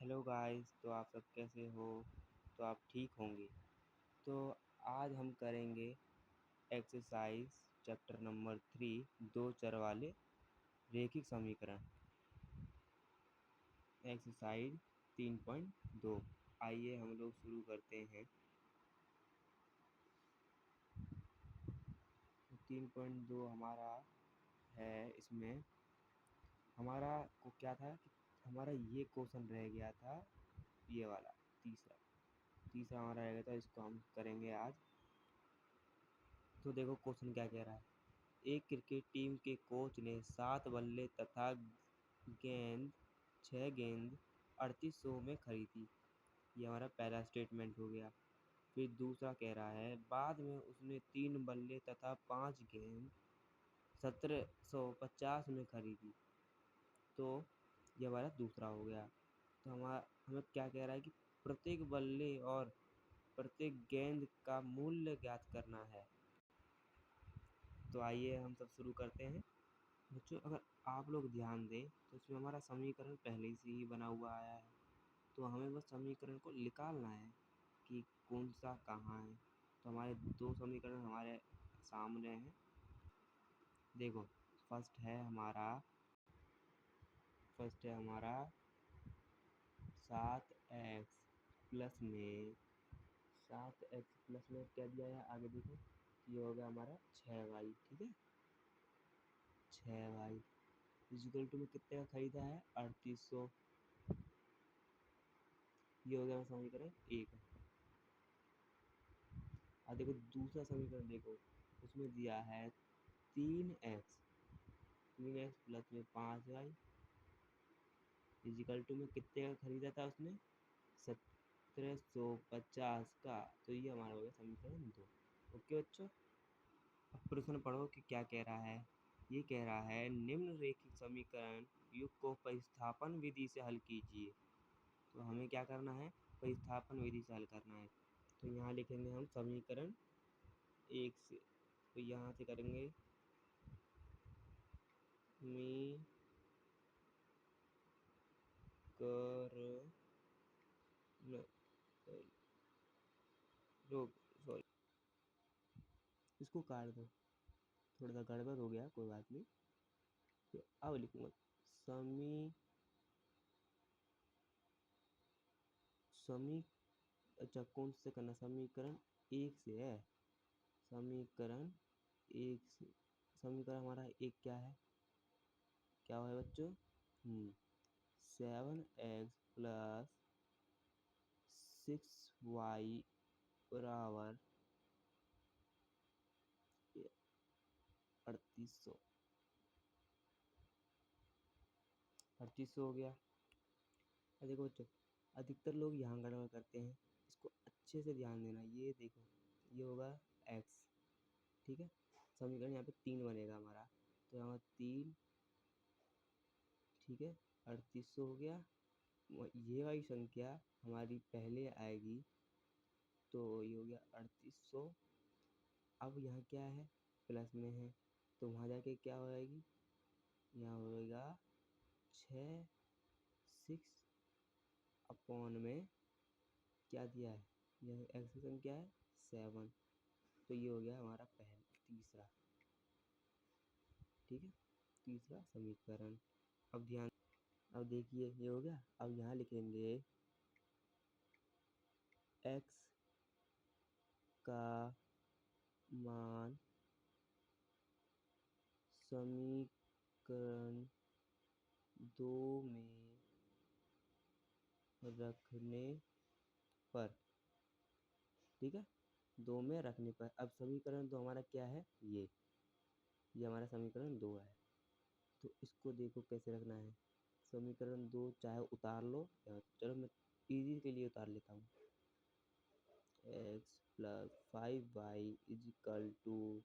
Hello guys, तो आप सब कैसे हो? तो आप ठीक होंगे। तो आज हम करेंगे एक्सरसाइज चैप्टर नंबर 3 दो चर वाले रैखिक समीकरण। एक्सरसाइज 3.2। आइए हम लोग शुरू करते हैं। 3.2 हमारा है। इसमें हमारा को क्या था कि हमारा ये क्वेश्चन रह गया था, ये वाला तीसरा तीसरा हमारा रह गया था। इसको हम करेंगे आज। तो देखो क्वेश्चन क्या कह रहा है। एक क्रिकेट टीम के कोच ने 7 बल्ले तथा गेंद 6 गेंद 3800 में खरीदी। ये हमारा पहला स्टेटमेंट हो गया। फिर दूसरा कह रहा है बाद में उसने 3 बल्ले तथा 5 गेंद 1750 में खरीदी। तो ये हमारा दूसरा हो गया। तो हमें क्या कह रहा है कि प्रत्येक बल्ले और प्रत्येक गेंद का मूल्य ज्ञात करना है। तो आइए हम सब शुरू करते हैं। बच्चों, अगर आप लोग ध्यान दें तो इसमें हमारा समीकरण पहले से ही बना हुआ आया है। तो हमें बस समीकरण को निकालना है कि कौन सा कहाँ है। तो हमारे दो समीकरण हमारे सामने हैं। देखो, फर्स्ट है हमारा 7x प्लस में क्या दिया है आगे देखो। ये हो गया हमारा 6y। ठीक है, 6y इक्वल टू में कितने का खरीदा है 3800। ये हो गया समीकरण 1। अब देखो दूसरा समीकरण देखो, उसमें दिया है 3x प्लस में 5y इक्वल टू में कितने का खरीदा था उसने 1750 का। तो ये हमारा हो गया समीकरण 2। ओके बच्चों, अब प्रश्न पढ़ो कि क्या कह रहा है। ये कह रहा है निम्न रैखिक समीकरण युग को प्रतिस्थापन विधि से हल कीजिए। तो हमें क्या करना है, प्रतिस्थापन विधि से हल करना है। तो यहाँ लिखेंगे हम समीकरण 1 से। तो यहाँ से करेंगे सॉरी, इसको काट दो, थोड़ा सा गड़बड़ हो गया, कोई बात नहीं। तो अब लिखूंगा अच्छा कौन से करना, समीकरण 1 से है। समीकरण 1 से समीकरण हमारा एक क्या है, क्या है बच्चों 7x प्लस 6y बराबर 3800 हो गया। देखो बच्चों, अधिकतर लोग यहाँ गड़बड़ करते हैं, इसको अच्छे से ध्यान देना। ये देखो, ये होगा x। ठीक है, समीकरण यहाँ पे 3 बनेगा हमारा। तो यहाँ 3, ठीक है, 3800 हो गया। ये वाली संख्या हमारी पहले आएगी, तो ये हो गया 3800। अब यहाँ क्या है, प्लस में है, तो वहाँ जाके क्या हो जाएगी, यहाँ होगा 6 अपॉन में क्या दिया है, यह एक्स संख्या है 7। तो ये हो गया हमारा तीसरा। ठीक है, तीसरा समीकरण। अब देखिए ये हो गया। अब यहाँ लिखेंगे x का मान समीकरण 2 में रखने पर। ठीक है, 2 में रखने पर। अब समीकरण 2 हमारा क्या है, ये हमारा समीकरण 2 है। तो इसको देखो कैसे रखना है। समीकरण 2 चाहे उतार लो, चलो मैं इजी के लिए उतार लेता हूँ। x plus 5y is equal to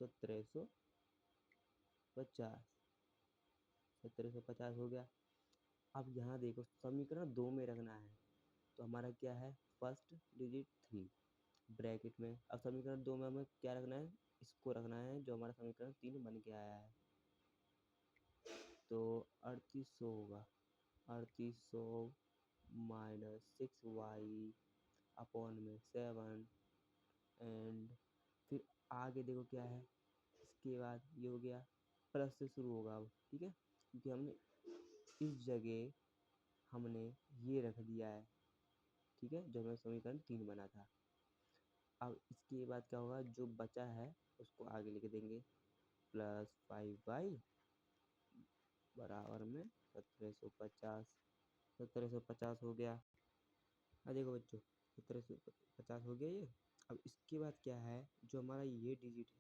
1750 हो गया। अब यहाँ देखो समीकरण 2 में रखना है, तो हमारा क्या है, फर्स्ट डिजिट 3 ब्रैकेट में। अब समीकरण 2 में हमें क्या रखना है, इसको रखना है जो हमारा समीकरण 3 बन के आया है। तो 3800 होगा। 3800 माइनस 6y अपॉन में 7 एंड फिर आगे देखो क्या है, इसके बाद ये हो गया प्लस से शुरू होगा अब, ठीक है, क्योंकि हमने इस जगह हमने ये रख दिया है, ठीक है, जो हमें समीकरण 3 बना था। अब इसके बाद क्या होगा, जो बचा है उसको आगे लिख देंगे, प्लस 5y बराबर में 1750। 1750 हो गया। अब देखो बच्चों 1750 हो गया ये। अब इसके बाद क्या है, जो हमारा ये डिजिट है,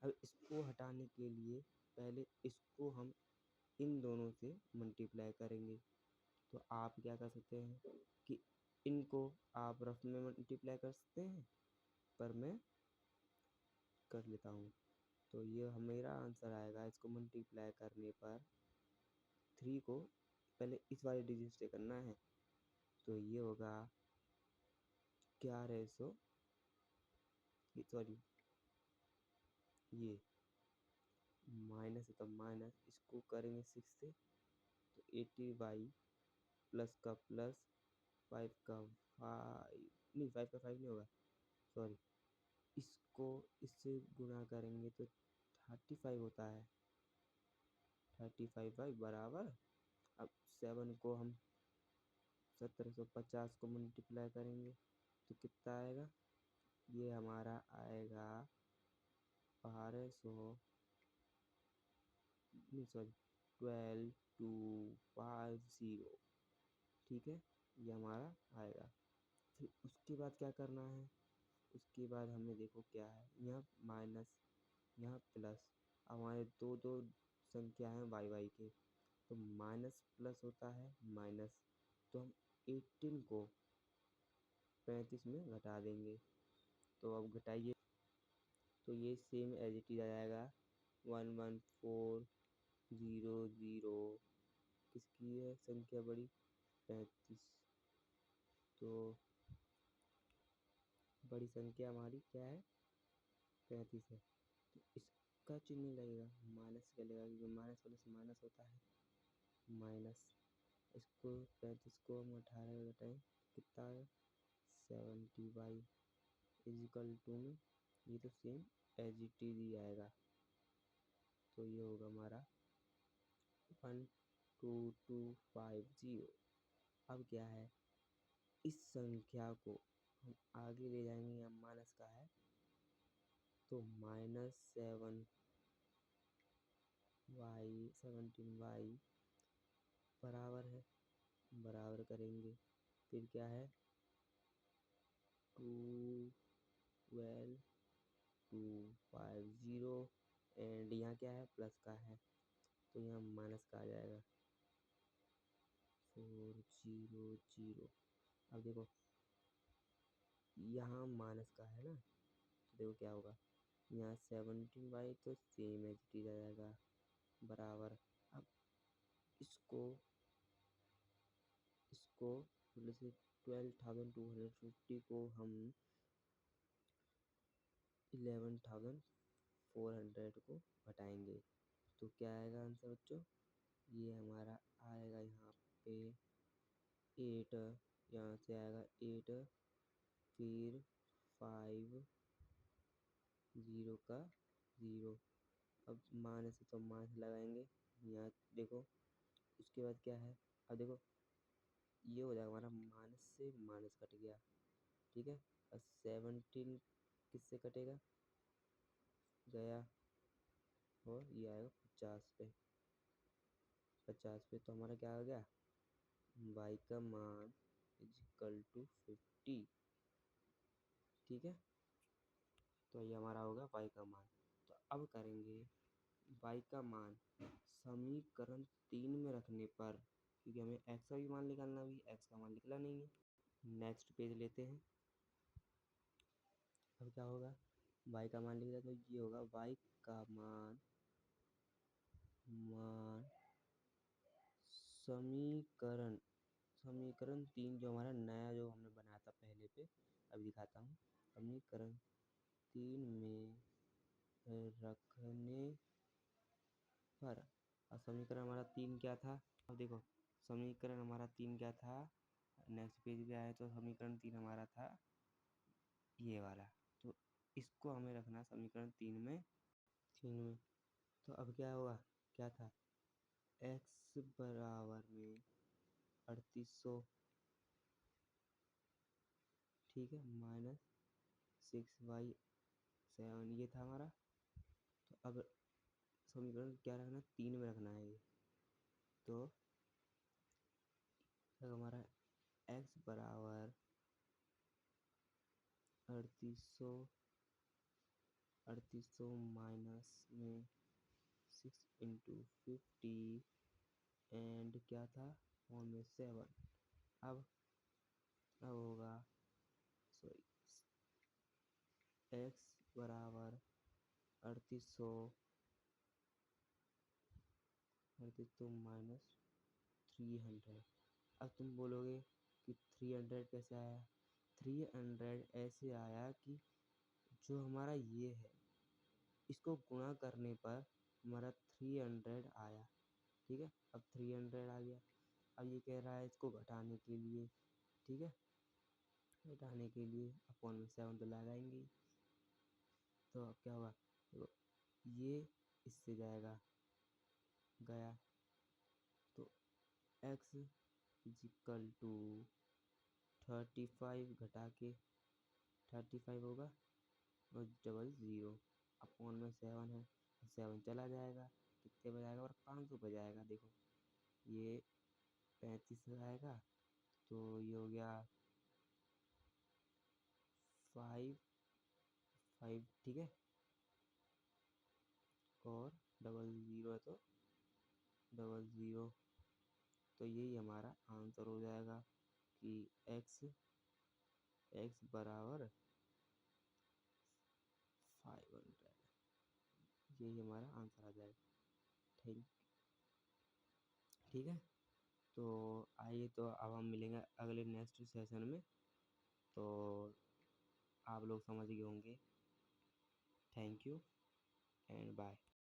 अब इसको हटाने के लिए पहले इसको हम इन दोनों से मल्टीप्लाई करेंगे। तो आप क्या कर सकते हैं कि इनको आप रफ में मल्टीप्लाई कर सकते हैं, पर मैं कर लेता हूँ। तो ये मेरा आंसर आएगा, इसको मल्टीप्लाई करने पर 3 को पहले इस वाले डिजिट से करना है, तो ये होगा 1100, सॉरी ये माइनस है तो माइनस, इसको करेंगे 6 से तो 80y प्लस का प्लस 5 का 5 नहीं, 5 का 5 नहीं होगा, सॉरी, इसको इससे गुणा करेंगे तो 35 होता है, 35y बराबर। अब 7 को हम 1750 को मल्टीप्लाई करेंगे तो कितना आएगा, ये हमारा आएगा 1200, नहीं सॉरी 12250, ठीक है, ये हमारा आएगा। फिर उसके बाद क्या करना है, उसके बाद हमें देखो क्या है, यहाँ माइनस यहाँ प्लस, हमारे दो दो संख्या हैं वाई वाई के, तो माइनस प्लस होता है माइनस, तो हम 18 को 35 में घटा देंगे। तो अब घटाइए तो ये सेम एज इट इज आ जाएगा 11400, किसकी है संख्या बड़ी, 35, तो बड़ी संख्या हमारी क्या है, 35 है, तो इसका चिन्ह लगेगा, माइनस का लगेगा क्योंकि माइनस प्लस माइनस होता है माइनस। इसको 35 को हम 18 में घटाएं कितना है 70y इजिकल टू में, ये तो सेम एज इट इज ही आएगा, तो ये होगा हमारा 12250। अब क्या है, इस संख्या को हम आगे ले जाएंगे, यहाँ माइनस का है तो -17y बराबर है, बराबर करेंगे, फिर क्या है 12250 एंड यहाँ क्या है प्लस का है, तो यहाँ माइनस का आ जाएगा 400। अब देखो यहाँ माइनस का है ना, तो देखो क्या होगा, यहाँ 17y तो सेम एज इट इज आ जाएगा बराबर। अब इसको मतलब से 12,250 को हम 11,400 को घटाएंगे तो क्या आएगा आंसर बच्चों, ये हमारा आएगा यहाँ पे 8, यहाँ से आएगा 8, फिर 5 0 का 0। अब माइनस है तो माइनस लगाएंगे, यहाँ देखो उसके बाद क्या है, अब देखो ये हो जाएगा हमारा माइनस से माइनस कट गया, ठीक है, और 17 किससे कटेगा गया, और ये आएगा 50 पे तो हमारा क्या आ गया, y का मान इजिकल टू 50, ठीक है, तो ये हमारा होगा y का मान। तो अब करेंगे y का मान समीकरण 3 में रखने पर, क्योंकि हमें x का भी मान निकालना, भी x का मान निकला नहीं है, नेक्स्ट पेज लेते हैं। अब क्या होगा, y का मान लिख दिया तो ये होगा y का मान समीकरण 3 जो हमारा नया जो हमने बनाया था पहले पे, अभी दिखाता हूँ, समीकरण 3 में रखने पर, और समीकरण हमारा 3 क्या था, अब देखो समीकरण हमारा 3 क्या था, नेक्स्ट पेज पे आए तो समीकरण 3 हमारा था ये वाला। तो इसको हमें रखना समीकरण 3 में। तो अब क्या होगा, क्या था, x बराबर में 3800, ठीक है, माइनस 6/7 ये था हमारा। तो अब समीकरण क्या रखना, 3 में रखना है ये। तो हमारा x बराबर 3800 माइनस में 6 इंटू 50 एंड क्या था, 1 में 7। अब होगा, सॉरी, x बराबर 3800 माइनस 300। अब तुम बोलोगे कि 300 कैसे आया। 300 ऐसे आया कि जो हमारा ये है इसको गुणा करने पर हमारा 300 आया, ठीक है। अब 300 आ गया। अब ये कह रहा है इसको घटाने के लिए, ठीक है, घटाने के लिए अपॉन में 7 तो लगाएंगे। तो अब क्या होगा, देखो ये इससे जाएगा, गया, तो x इजिकल टू 35 घटा के 35 होगा और 00 अपॉन में 7 है, 7 चला जाएगा, कितने बजाएगा और 500 बजाएगा। देखो ये 35 आएगा, तो ये हो गया 5, ठीक है, और 00 है तो 00। तो यही हमारा आंसर हो जाएगा कि x बराबर 500, यही हमारा आंसर आ जाएगा। ठीक है। तो आइए, तो अब हम मिलेंगे अगले नेक्स्ट सेशन में। तो आप लोग समझ गए होंगे। Thank you and bye.